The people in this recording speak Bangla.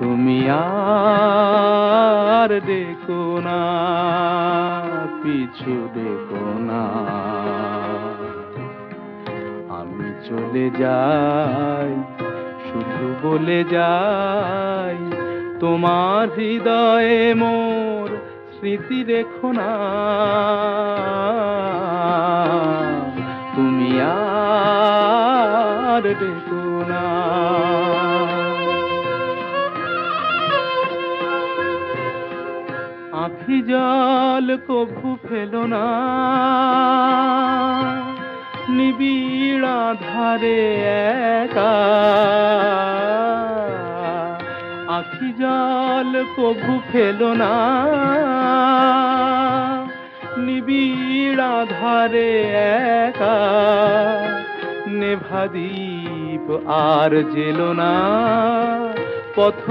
তুমি আর দেখো না, পিছু দেখো না, আমি চলে যাই, শুধু বলে যাই, তোমার হৃদয়ে মোর স্মৃতি রেখো না। তুমি আর দেখো না। আঁখি জল কভু ফেলো না, নিবিড় আধারে একা। আঁখি জল কভু ফেলো না, নিবিড় আধারে একা। নেভা দীপ আর জেলো না, পথ